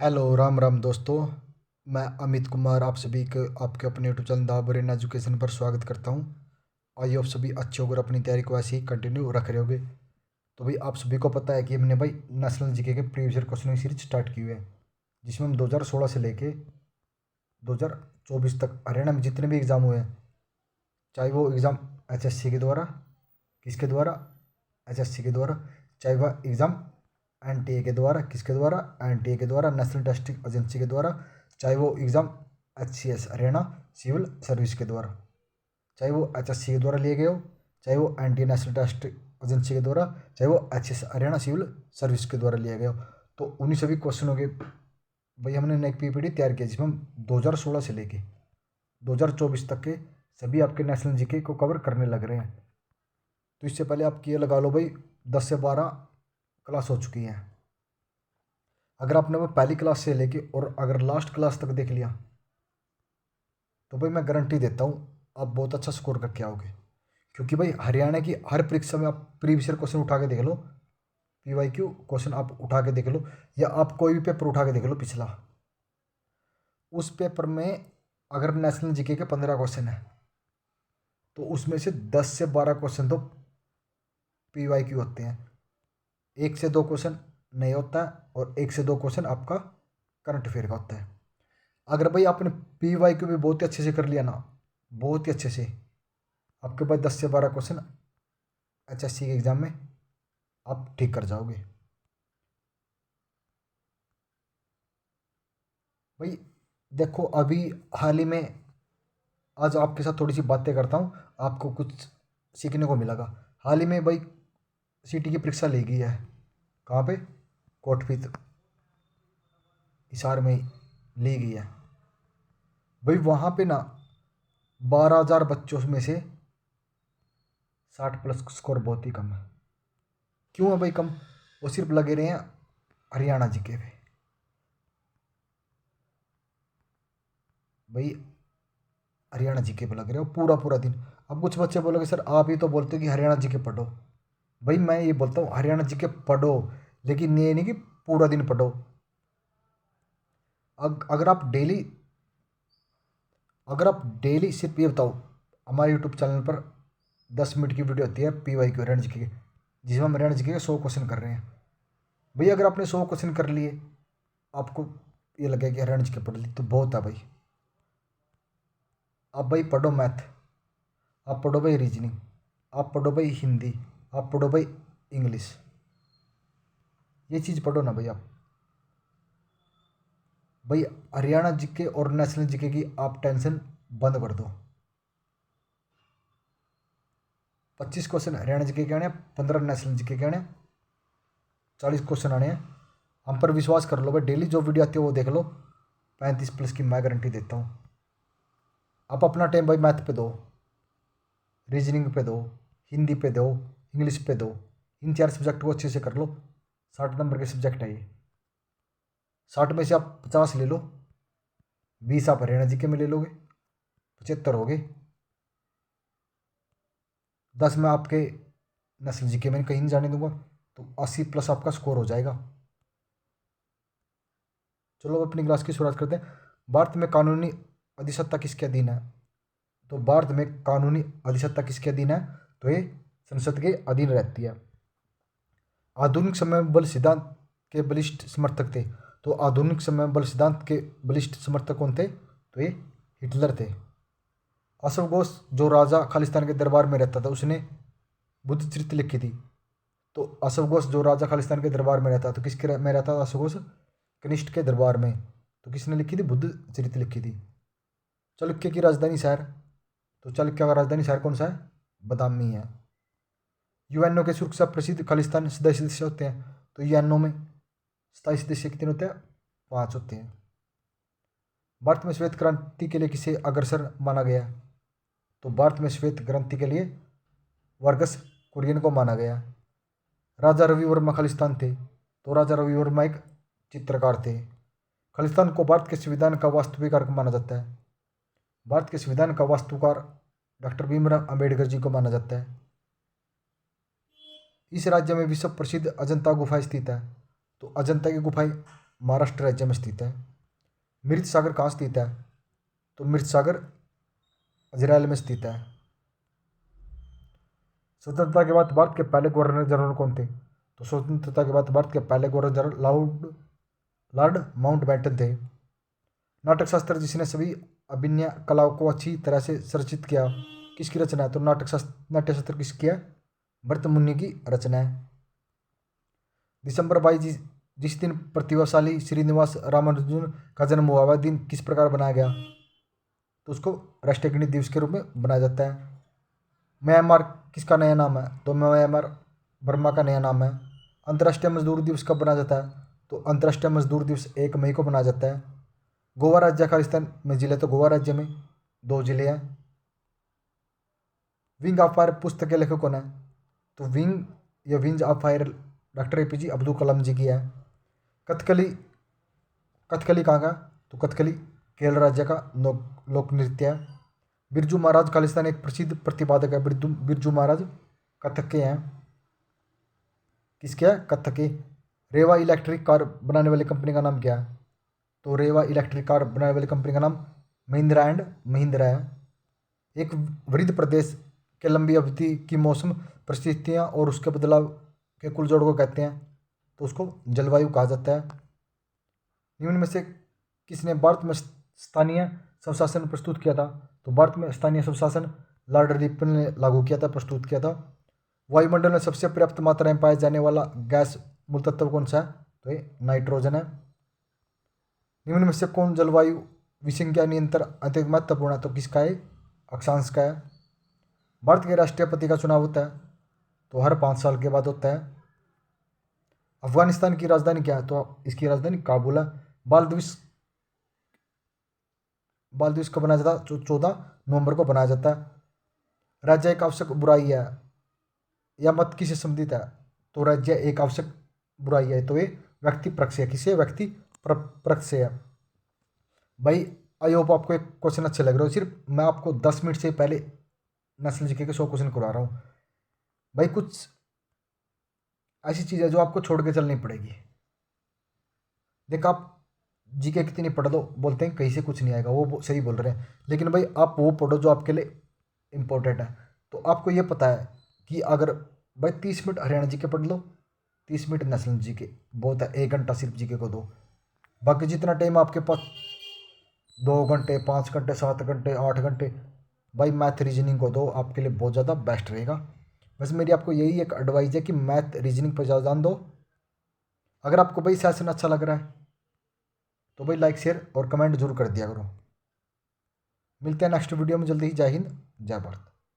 Hello Ram Ram दोस्तों। मैं अमित कुमार आप सभी के आपके अपने YouTube channel the brain education पर स्वागत करता हूं। आइए आप सभी अच्छे होकर अपनी तैयारी को ऐसे ही कंटिन्यू रख रहे होगे। तो भाई आप सभी को पता है कि हमने भाई नेशनल जीके के प्रीवियस ईयर क्वेश्चन की सीरीज स्टार्ट की हुई है, जिसमें हम 2016 से लेके 2024 तक हरियाणा में जितने भी एग्ज़ाम हुए हैं, चाहे वो एग्ज़ाम एचएससी के द्वारा, किसके द्वारा, एचएससी के द्वारा, चाहे वह एग्ज़ाम एनटीए के द्वारा, किसके द्वारा, एनटीए के द्वारा, नेशनल टेस्टिंग एजेंसी के द्वारा, चाहे वो exam HCS Haryana civil service के द्वारा, चाहे वो एचएससी के द्वारा लिए गए हो, चाहे वो एनटीए नेशनल टेस्ट एजेंसी के द्वारा, चाहे वो एचएस हरियाणा सिविल सर्विस के द्वारा लिया गया हो। तो उन्हीं सभी क्वेश्चनों के भाई हमने एक पीपीटी तैयार किया, जिसमें हम 2016 से लेके 2024 तक के सभी आपके नेशनल जीके को कवर करने लग रहे हैं। तो इससे पहले आप ये लगा लो भाई 10 से 12 क्लास हो चुकी हैं। अगर आपने वो पहली क्लास से लेके और अगर लास्ट क्लास तक देख लिया तो भाई मैं गारंटी देता हूँ आप बहुत अच्छा स्कोर करके आओगे। क्योंकि भाई हरियाणा की हर परीक्षा में आप प्रीवियस ईयर क्वेश्चन उठा के देख लो, पीवाईक्यू क्वेश्चन आप उठा के देख लो, या आप कोई भी पेपर उठा के देख लो पिछला, उस पेपर में अगर नेशनल जीके के 15 क्वेश्चन है तो उसमें से 10 से 12 क्वेश्चन तो पीवाईक्यू होते हैं, 1 से 2 क्वेश्चन नहीं होता है, और 1 से 2 क्वेश्चन आपका करंट अफेयर का होता है। अगर भाई आपने पीवाईक्यू भी बहुत ही अच्छे से कर लिया ना, बहुत ही अच्छे से, आपके पास 10 से 12 क्वेश्चन एचएससी के एग्ज़ाम में आप ठीक कर जाओगे। भाई देखो अभी हाल ही में आज आपके साथ थोड़ी सी बातें करता हूँ, आपको कुछ सीखने को मिलेगा। हाल ही में भाई सीटी की परीक्षा ली गई है, कहाँ पे, कोटपीत हिसार में ली गई है। भाई वहाँ पे ना 12,000 बच्चों में से 60+ स्कोर बहुत ही कम है। क्यों है भाई कम? वो सिर्फ लगे रहे हैं हरियाणा जीके पे। भाई हरियाणा जीके पे लग रहे हो पूरा पूरा दिन। अब कुछ बच्चे बोलोगे सर आप ही तो बोलते हो कि हरियाणा जीके पढ़ो। भाई मैं ये बोलता हूँ हरियाणा जीके पढ़ो, लेकिन ये नहीं कि पूरा दिन पढ़ो। अगर आप डेली, अगर आप डेली सिर्फ ये बताओ, हमारे यूट्यूब चैनल पर 10 मिनट की वीडियो होती है पीवाईक्यू हरियाणा जीके की, जिसमें हम हरियाणा जीके के 100 क्वेश्चन कर रहे हैं। भैया अगर आपने 100 क्वेश्चन कर लिए, आपको ये लगेगा कि हरियाणा जीके पढ़ ली तो बहुत है भाई। आप भाई पढ़ो मैथ, आप पढ़ो भाई रीजनिंग, आप पढ़ो भाई हिंदी, आप पढ़ो भाई इंग्लिश, ये चीज़ पढ़ो ना भाई आप। भाई हरियाणा जीके और नेशनल जीके की आप टेंशन बंद कर दो। 25 क्वेश्चन हरियाणा जीके के आने हैं, 15 नेशनल जीके के आने हैं, 40 क्वेश्चन आने हैं। हम पर विश्वास कर लो भाई, डेली जो वीडियो आती है वो देख लो, 35+ की मैं गारंटी देता हूँ। आप अपना टाइम भाई मैथ पे दो, रीजनिंग पे दो, हिंदी पे दो, इंग्लिश पे दो। इन 4 सब्जेक्ट को अच्छे से कर लो। 60 नंबर के सब्जेक्ट है ये। 60 में से आप 50 ले लो, 20 आप हरियाणा जीके में ले लोगे, 75 हो गए। 10 में आपके नेशनल जीके में कहीं नहीं जाने दूंगा, तो 80+ आपका स्कोर हो जाएगा। चलो अपनी क्लास की शुरुआत करते हैं। भारत में कानूनी अधिसत्ता किसके अधीन है? तो भारत में कानूनी अधिसत्ता किसके अधीन है? तो ये संसद के अधीन रहती है। आधुनिक समय में बल सिद्धांत के बलिष्ठ समर्थक थे। तो आधुनिक समय में बल सिद्धांत के बलिष्ठ समर्थक कौन थे? तो ये हिटलर थे। अशोक घोष जो राजा खालिस्तान के दरबार में रहता था, उसने बुद्ध चरित्र लिखी थी। तो अशोक घोष जो राजा खालिस्तान के दरबार में रहता, तो किसके में रहता था अशोक घोष? कनिष्ठ के दरबार में। तो किसने लिखी थी? बुद्ध चरित्र लिखी थी। चालुक्य की राजधानी शहर, तो चालुक्य का राजधानी शहर कौन सा है? बदामी है। यूएनओ के सुरक्षा प्रसिद्ध खालिस्तान सदस्य होते हैं। तो यूएनओ में स्थायी सदस्य कितने होते हैं? 5 होते हैं। भारत में श्वेत क्रांति के लिए किसे अग्रसर माना गया? तो भारत में श्वेत क्रांति के लिए वर्गस कुरियन को माना गया। राजा रवि वर्मा खालिस्तान थे। तो राजा रवि वर्मा एक चित्रकार थे। खालिस्तान को भारत के संविधान का वास्तुकार माना जाता है। भारत के संविधान का वास्तुकार डॉक्टर भीमराव अंबेडकर जी को माना जाता है। इस राज्य में विश्व प्रसिद्ध अजंता गुफा स्थित है। तो अजंता की गुफाएं महाराष्ट्र राज्य में स्थित है। मृत सागर कहाँ स्थित है? तो मृत सागर इजराइल में स्थित है। स्वतंत्रता के बाद भारत के पहले गवर्नर जनरल कौन थे? तो स्वतंत्रता के बाद भारत के पहले गवर्नर जनरल लॉर्ड माउंटबेटन थे। नाटक शास्त्र जिसने सभी अभिनय कलाओं को अच्छी तरह से संरचित किया, किसकी रचना है? तो नाट्य शास्त्र किसकी है? भरत मुनि की रचना है। दिसंबर 22 जिस दिन प्रतिभाशाली श्रीनिवास रामानुजन का जन्म हुआ, वह दिन किस प्रकार बनाया गया? तो उसको राष्ट्रीय गणित दिवस के रूप में बनाया जाता है। म्यांमार किसका नया नाम है? तो म्यांमार बर्मा का नया नाम है। अंतर्राष्ट्रीय मजदूर दिवस कब बनाया जाता है? तो अंतर्राष्ट्रीय मजदूर दिवस 1 मई को बनाया जाता है। गोवा राज्य खालिस्तान में जिले, तो गोवा राज्य में 2 जिले हैं। विंग ऑफ फायर पुस्तक के लेखक कौन है? तो Wings of Fire doctor APJ Abdul Kalam ji की है। कथकली कहाँ का? तो कथकली केरल राज्य का लोक नृत्य है। बिरजू महाराज खालिस्तान एक प्रसिद्ध प्रतिपादक है। बिरजू महाराज कथक के हैं। किसके हैं? कथक के। रेवा इलेक्ट्रिक कार बनाने वाली कंपनी का नाम क्या है? तो रेवा इलेक्ट्रिक कार बनाने वाली कंपनी का नाम महिंद्रा एंड महिंद्रा है। एक वृद्ध प्रदेश के लंबी अवधि की मौसम परिस्थितियाँ और उसके बदलाव के कुल जोड़ को कहते हैं, तो उसको जलवायु कहा जाता है। निम्न में से किसने भारत में स्थानीय स्वशासन प्रस्तुत किया था? तो भारत में स्थानीय स्वशासन लॉर्ड रिपन ने लागू किया था, प्रस्तुत किया था। वायुमंडल में सबसे पर्याप्त मात्रा में पाए जाने वाला गैस मूल तत्व कौन सा है? तो ये नाइट्रोजन है। निम्न में से कौन जलवायु विसंज्ञा नियंत्रण अत्यंत महत्वपूर्ण है? तो किसका है? अक्षांश का है। भारत के राष्ट्रपति का चुनाव होता है, तो हर 5 साल के बाद होता है। अफगानिस्तान की राजधानी क्या है? तो इसकी राजधानी काबुल है। बाल दिवस कब बनाया जाता है? 14 नवंबर को बनाया जाता है। राज्य एक आवश्यक बुराई है, यह मत किसे संबंधित है? तो राज्य एक आवश्यक बुराई है, तो ये व्यक्ति पक्ष से है। किसे? व्यक्ति पक्ष से है। भाई आई होप आपको एक क्वेश्चन अच्छे लग रहे हो। सिर्फ मैं आपको 10 मिनट से पहले नेशनल जीके के 100 क्वेश्चन करवा रहा हूँ। भाई कुछ ऐसी चीज़ है जो आपको छोड़ के चलनी पड़ेगी। देख, आप जीके कितनी पढ़ लो, बोलते हैं कहीं से कुछ नहीं आएगा, वो सही बोल रहे हैं, लेकिन भाई आप वो पढ़ो जो आपके लिए इम्पोर्टेंट है। तो आपको ये पता है कि अगर भाई 30 मिनट हरियाणा जीके पढ़ लो, 30 मिनट नेशनल जीके, बहुत है। 1 घंटा सिर्फ जीके को दो। बाकी जितना टाइम आपके पास 2 घंटे, 5 घंटे, 7 घंटे, 8 घंटे, भाई मैथ रीजनिंग को दो, आपके लिए बहुत ज़्यादा बेस्ट रहेगा। बस मेरी आपको यही एक एडवाइस है कि मैथ रीजनिंग पर ज़्यादा ध्यान दो। अगर आपको भाई सेशन अच्छा लग रहा है तो भाई लाइक, शेयर और कमेंट जरूर कर दिया करो। मिलते हैं नेक्स्ट वीडियो में जल्दी ही। जय हिंद, जय भारत।